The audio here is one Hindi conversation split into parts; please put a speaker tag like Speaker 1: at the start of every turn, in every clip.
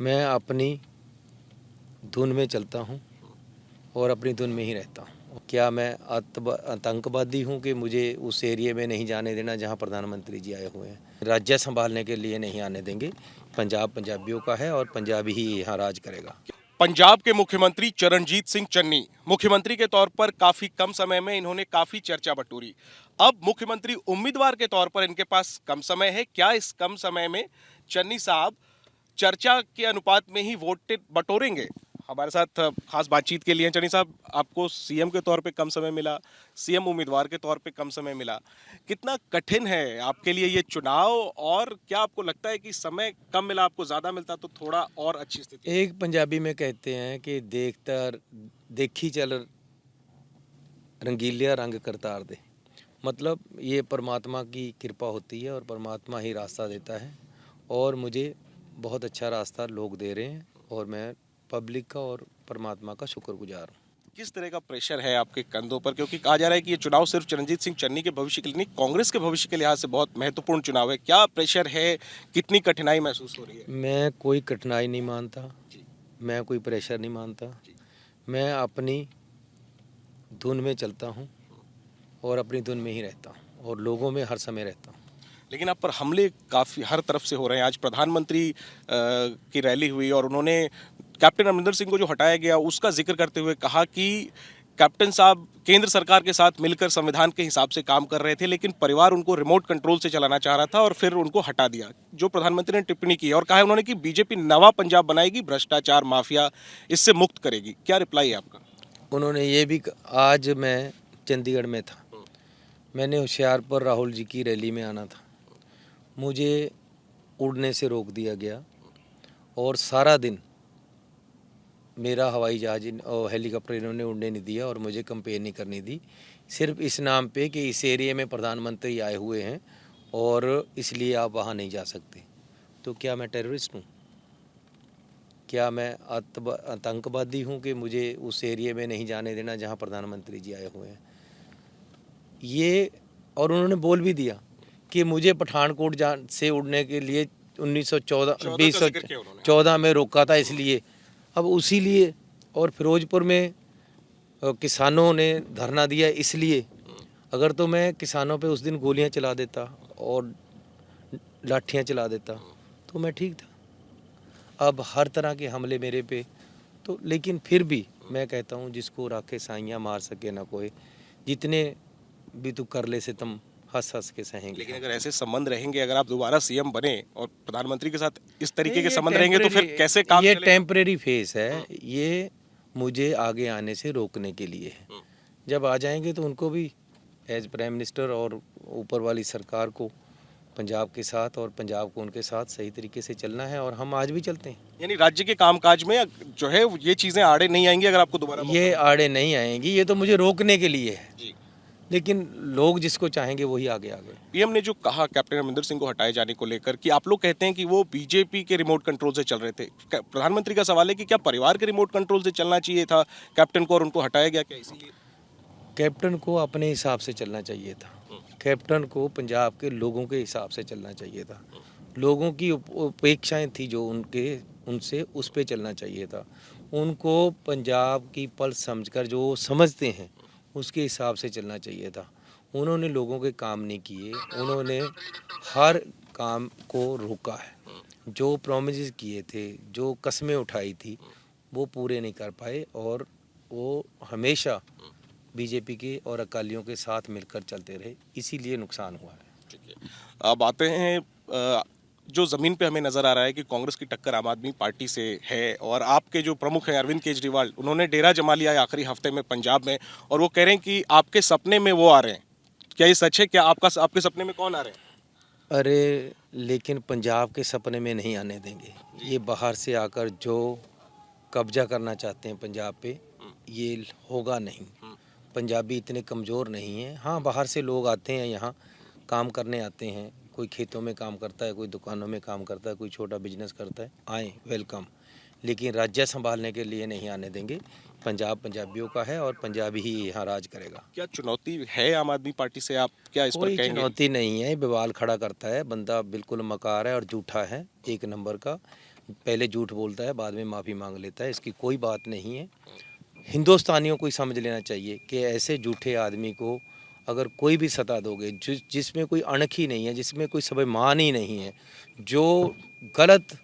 Speaker 1: मैं अपनी धुन में चलता हूँ और अपनी धुन में ही रहता हूँ। क्या मैं आतंकवादी हूँ कि मुझे उस एरिया में नहीं जाने देना जहाँ प्रधानमंत्री जी आए हुए हैं? राज्य संभालने के लिए नहीं आने देंगे। पंजाब पंजाबियों का है और पंजाबी ही यहाँ राज करेगा।
Speaker 2: पंजाब के मुख्यमंत्री चरणजीत सिंह चन्नी मुख्यमंत्री के तौर पर काफी कम समय में इन्होंने काफी चर्चा बटोरी। अब मुख्यमंत्री उम्मीदवार के तौर पर इनके पास कम समय है। क्या इस कम समय में चन्नी साहब चर्चा के अनुपात में ही वोट बटोरेंगे? हमारे साथ खास बातचीत के लिए चन्नी साहब, आपको सीएम के तौर पे कम समय मिला, सीएम उम्मीदवार के तौर पे कम समय मिला, कितना कठिन है आपके लिए ये चुनाव? और क्या आपको लगता है कि समय कम मिला, आपको ज्यादा मिलता तो थोड़ा और अच्छी स्थिति?
Speaker 1: एक पंजाबी में कहते हैं कि देखी चल रंगीलिया रंग करतार दे। मतलब ये परमात्मा की कृपा होती है और परमात्मा ही रास्ता देता है, और मुझे बहुत अच्छा रास्ता लोग दे रहे हैं और मैं पब्लिक का और परमात्मा का शुक्रगुजार हूँ।
Speaker 2: किस तरह का प्रेशर है आपके कंधों पर, क्योंकि कहा जा रहा है कि ये चुनाव सिर्फ चरणजीत सिंह चन्नी के भविष्य के लिए नहीं, कांग्रेस के भविष्य के लिहाज से बहुत महत्वपूर्ण चुनाव है। क्या प्रेशर है, कितनी कठिनाई महसूस हो रही है?
Speaker 1: मैं कोई कठिनाई नहीं मानता,
Speaker 2: जी,
Speaker 1: मैं कोई प्रेशर नहीं मानता।
Speaker 2: जी।
Speaker 1: मैं अपनी धुन में चलता हूँ और अपनी धुन में ही रहता हूँ और लोगों में हर समय रहता हूँ।
Speaker 2: लेकिन आप पर हमले काफी हर तरफ से हो रहे हैं। आज प्रधानमंत्री की रैली हुई और उन्होंने कैप्टन अमरिंदर सिंह को जो हटाया गया उसका जिक्र करते हुए कहा कि कैप्टन साहब केंद्र सरकार के साथ मिलकर संविधान के हिसाब से काम कर रहे थे, लेकिन परिवार उनको रिमोट कंट्रोल से चलाना चाह रहा था और फिर उनको हटा दिया। जो प्रधानमंत्री ने टिप्पणी की और कहा है उन्होंने कि बीजेपी नवा पंजाब बनाएगी, भ्रष्टाचार माफिया इससे मुक्त करेगी। क्या रिप्लाई है आपका?
Speaker 1: उन्होंने ये भी आज मैं चंडीगढ़ में था, मैंने होशियारपुर राहुल जी की रैली में आना था, मुझे उड़ने से रोक दिया गया और सारा दिन मेरा हवाई जहाज और हेलीकॉप्टर इन्होंने उड़ने नहीं दिया और मुझे कंपेयर नहीं करनी दी, सिर्फ इस नाम पे कि इस एरिया में प्रधानमंत्री आए हुए हैं और इसलिए आप वहाँ नहीं जा सकते। तो क्या मैं टेररिस्ट हूँ? क्या मैं आतंकवादी हूँ कि मुझे उस एरिया में नहीं जाने देना जहाँ प्रधानमंत्री जी आए हुए हैं? ये और उन्होंने बोल भी दिया कि मुझे पठानकोट से उड़ने के लिए 2014 में रोका था, इसलिए अब उसी लिए, और फिरोजपुर में किसानों ने धरना दिया इसलिए। अगर तो मैं किसानों पे उस दिन गोलियां चला देता और लाठियां चला देता तो मैं ठीक था। अब हर तरह के हमले मेरे पे, तो लेकिन फिर भी मैं कहता हूँ जिसको राखे साइयाँ मार सके ना कोई, जितने भी तू कर ले सितम हंस हंस के सहेंगे।
Speaker 2: लेकिन अगर ऐसे संबंध रहेंगे, अगर आप दोबारा सीएम बने और प्रधानमंत्री के साथ इस तरीके
Speaker 1: नहीं,
Speaker 2: के संबंध रहेंगे तो फिर कैसे काम
Speaker 1: ये
Speaker 2: चलेगा?
Speaker 1: टेम्परेरी फेस है, ये मुझे आगे आने से रोकने के लिए है। जब आ जाएंगे तो उनको भी एज प्राइम मिनिस्टर और ऊपर वाली सरकार को पंजाब के साथ और पंजाब को उनके साथ सही तरीके से चलना है, और हम आज भी चलते हैं।
Speaker 2: यानी राज्य के कामकाज में जो है ये चीजें आड़े नहीं आएंगी अगर आपको दोबारा मौका
Speaker 1: ये
Speaker 2: मिले?
Speaker 1: आड़े नहीं आएंगी, ये तो मुझे रोकने के लिए है,
Speaker 2: जी।
Speaker 1: लेकिन लोग जिसको चाहेंगे वही आगे आगे।
Speaker 2: पीएम ने जो कहा कैप्टन अमरिंदर सिंह को हटाए जाने को लेकर कि आप लोग कहते हैं कि वो बीजेपी के रिमोट कंट्रोल से चल रहे थे, प्रधानमंत्री का सवाल है कि क्या परिवार के रिमोट कंट्रोल से चलना चाहिए था कैप्टन को और उनको हटाया गया क्या इसीलिए?
Speaker 1: कैप्टन को अपने हिसाब से चलना चाहिए था, कैप्टन को पंजाब के लोगों के हिसाब से चलना चाहिए था, लोगों की अपेक्षाएं थी जो उनसे उस पे चलना चाहिए था। उनको पंजाब की पल्स समझकर जो समझते हैं उसके हिसाब से चलना चाहिए था। उन्होंने लोगों के काम नहीं किए, उन्होंने हर काम को रोका है। जो प्रॉमिस किए थे, जो कस्में उठाई थी, वो पूरे नहीं कर पाए और वो हमेशा बीजेपी के और अकालियों के साथ मिलकर चलते रहे, इसीलिए नुकसान हुआ है।
Speaker 2: ठीक है, अब आते हैं जो जमीन पे हमें नजर आ रहा है कि कांग्रेस की टक्कर आम आदमी पार्टी से है और आपके जो प्रमुख हैं अरविंद केजरीवाल, उन्होंने डेरा जमा लिया है आखिरी हफ्ते में पंजाब में और वो कह रहे हैं कि आपके सपने में वो आ रहे हैं। क्या ये सच है? क्या आपके सपने में कौन आ रहे हैं?
Speaker 1: अरे लेकिन पंजाब के सपने में नहीं आने देंगे। ये बाहर से आकर जो कब्जा करना चाहते हैं पंजाब पे, ये होगा नहीं। पंजाबी इतने कमज़ोर नहीं हैं। हाँ, बाहर से लोग आते हैं यहाँ, काम करने आते हैं, कोई खेतों में काम करता है, कोई दुकानों में काम करता है, कोई छोटा बिजनेस करता है, आए वेलकम, लेकिन राज्य संभालने के लिए नहीं आने देंगे। पंजाब पंजाबियों का है और पंजाबी ही यहाँ राज करेगा।
Speaker 2: क्या चुनौती है आम आदमी पार्टी से, आप क्या इस पर
Speaker 1: कोई
Speaker 2: कहेंगे?
Speaker 1: चुनौती नहीं है, बवाल खड़ा करता है बंदा, बिल्कुल मकार है और झूठा है, एक नंबर का। पहले झूठ बोलता है, बाद में माफ़ी मांग लेता है, इसकी कोई बात नहीं है। हिंदुस्तानियों को ही समझ लेना चाहिए कि ऐसे झूठे आदमी को अगर कोई भी सता दोगे, जिसमें कोई अणख ही नहीं है, जिसमें कोई स्वाभिमान ही नहीं है, जो गलत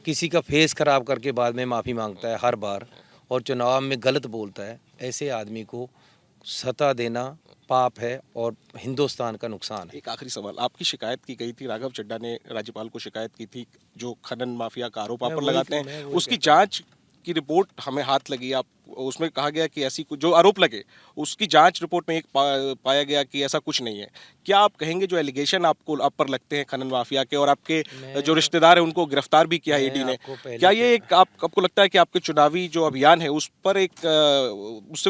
Speaker 1: किसी का फेस खराब करके बाद में माफ़ी मांगता है हर बार और चुनाव में गलत बोलता है, ऐसे आदमी को सता देना पाप है और हिंदुस्तान का नुकसान है।
Speaker 2: एक आखिरी सवाल, आपकी शिकायत की गई थी, राघव चड्ढा ने राज्यपाल को शिकायत की थी, जो खनन माफिया का आरोप आप पर लगाते हैं, उसकी जांच की रिपोर्ट हमें हाथ लगी। आप उसमें कहा गया कि ऐसी जो आरोप लगे उसकी जांच रिपोर्ट में एक पाया गया कि ऐसा कुछ नहीं है। क्या आप कहेंगे जो एलिगेशन आपको आप पर लगते हैं खनन माफिया के और आपके जो रिश्तेदार हैं उनको गिरफ्तार भी किया ईडी ने, क्या ये एक आपको लगता है कि आपके चुनावी जो अभियान है उस पर एक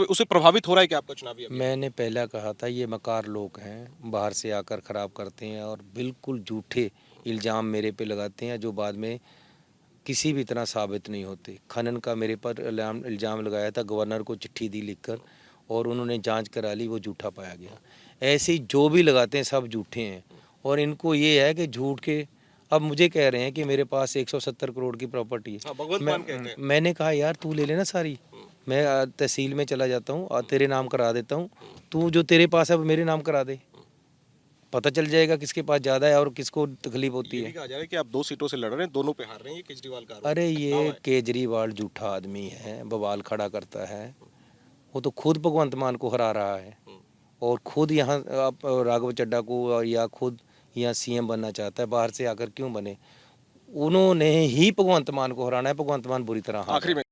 Speaker 2: उससे प्रभावित हो रहा है कि आपका चुनावी अभियान?
Speaker 1: मैंने पहला कहा था ये मकार लोग हैं, बाहर से आकर ख़राब करते हैं और बिल्कुल झूठे इल्ज़ाम मेरे पे लगाते हैं जो बाद में किसी भी तरह साबित नहीं होते। खनन का मेरे पर इल्ज़ाम लगाया था, गवर्नर को चिट्ठी दी लिखकर और उन्होंने जांच करा ली, वो झूठा पाया गया। ऐसे ही जो भी लगाते हैं सब झूठे हैं और इनको ये है कि झूठ के अब मुझे कह रहे हैं कि मेरे पास 170 करोड़ की प्रॉपर्टी है।
Speaker 2: भगवंत मान कहते हैं।
Speaker 1: मैंने कहा यार तू ले लेना सारी, मैं तहसील में चला जाता हूँ और तेरे नाम करा देता हूँ, तू जो तेरे पास है वो मेरे नाम करा दे, पता चल जाएगा किसके पास ज़्यादा है और किसको तकलीफ होती है।
Speaker 2: कहा जा रहा है कि आप 2 सीटों से लड़ रहे हैं, दोनों पे हार रहे हैं, ये केजरीवाल का आरोप है।
Speaker 1: अरे ये केजरीवाल झूठा आदमी है, बवाल खड़ा करता है, वो तो खुद भगवंत मान को हरा रहा है और खुद यहाँ आप राघव चड्ढा को या खुद यहाँ सीएम बनना चाहता है, बाहर से आकर क्यों बने? उन्होंने ही भगवंत मान को हराना है, भगवंत मान बुरी तरह हारा है।
Speaker 2: आखिरी में